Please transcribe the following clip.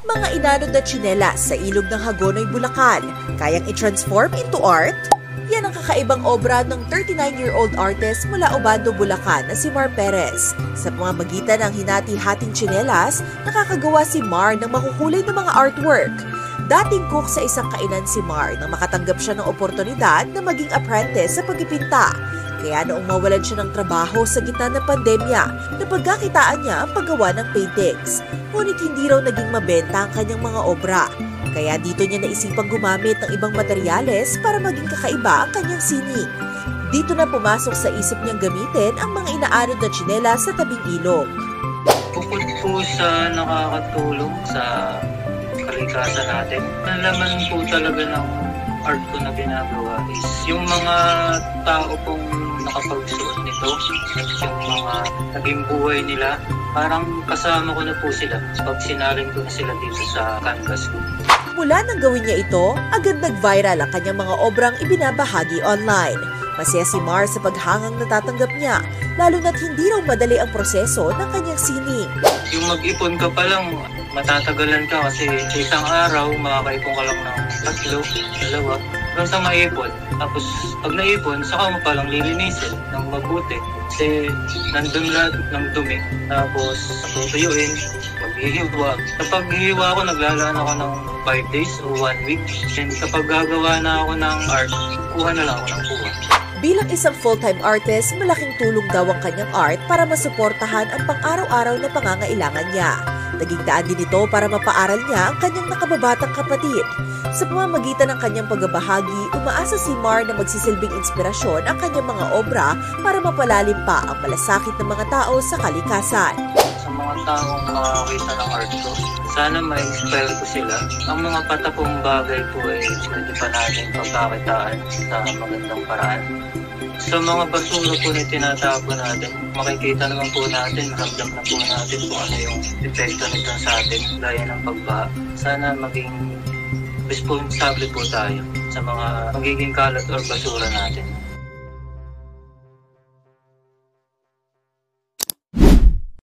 Mga inanod na tsinelas sa ilog ng Hagonoy, Bulacan, kayang i-transform into art? Yan ang kakaibang obra ng 39-year-old artist mula Obando, Bulacan na si Mar Perez. Sa pamamagitan ng hinati-hating tsinelas, nakakagawa si Mar ng makukulay na mga artwork. Dating cook sa isang kainan si Mar nang makatanggap siya ng oportunidad na maging apprentice sa pagpipinta. Kaya noong mawalan siya ng trabaho sa gitna ng pandemya, napagkakitaan niya ang paggawa ng paintings. Ngunit hindi raw naging mabenta ang kanyang mga obra. Kaya dito niya naisipang gumamit ng ibang materyales para maging kakaiba ang kanyang sining. Dito na pumasok sa isip niyang gamitin ang mga inaanod na tsinelas sa tabing ilog. Bukod po sa nakakatulong sa kalikasan natin, nalaman po talaga ng art ko na ginagawa is yung mga tao pong nakapagsuot nito, yung mga naging buhay nila, parang kasama ko na po sila pag sinarin ko na sila dito sa canvas ko. Mula nang gawin niya ito, agad nag-viral ang kanyang mga obrang ibinabahagi online. Masaya si Mar sa paghangang natatanggap niya, lalo na't hindi raw madali ang proseso ng kanyang sining. Yung mag-ipon ka pa lang, matatagalan ka kasi isang araw makakaipon ka lang ng 3, 2, hanggang sa maipon. Tapos pag naipon, saka mo palang lilinisin ng mabuti kasi nandun lahat ng dumi. Tapos tutuyuin, maghihiwa. Kapag hihiwa ako, naglalaan ako ng 5 days o 1 week. And kapag gagawa na ako ng art, kuha na lang ako ng kuha. Bilang isang full-time artist, malaking tulong daw ang kanyang art para masuportahan ang pang-araw-araw na pangangailangan niya. Naging daan din ito para mapaaral niya ang kanyang nakababatang kapatid. Sa pamamagitan ng kanyang pagbabahagi, umaasa si Mar na magsisilbing inspirasyon ang kanyang mga obra para mapalalim pa ang malasakit ng mga tao sa kalikasan. Sa mga taong makakita ng art ko, sana ma-inspire ko sila. Ang mga patapong bagay po ay pwede pa natin pagkakitaan sa magandang paraan. Sa mga basura po na tinatapon natin, makikita naman po natin, ramdam na po natin kung ano yung epekto nito sa atin, gaya ng pagbaha. Sana maging responsable po tayo sa mga magiging kalat or basura natin.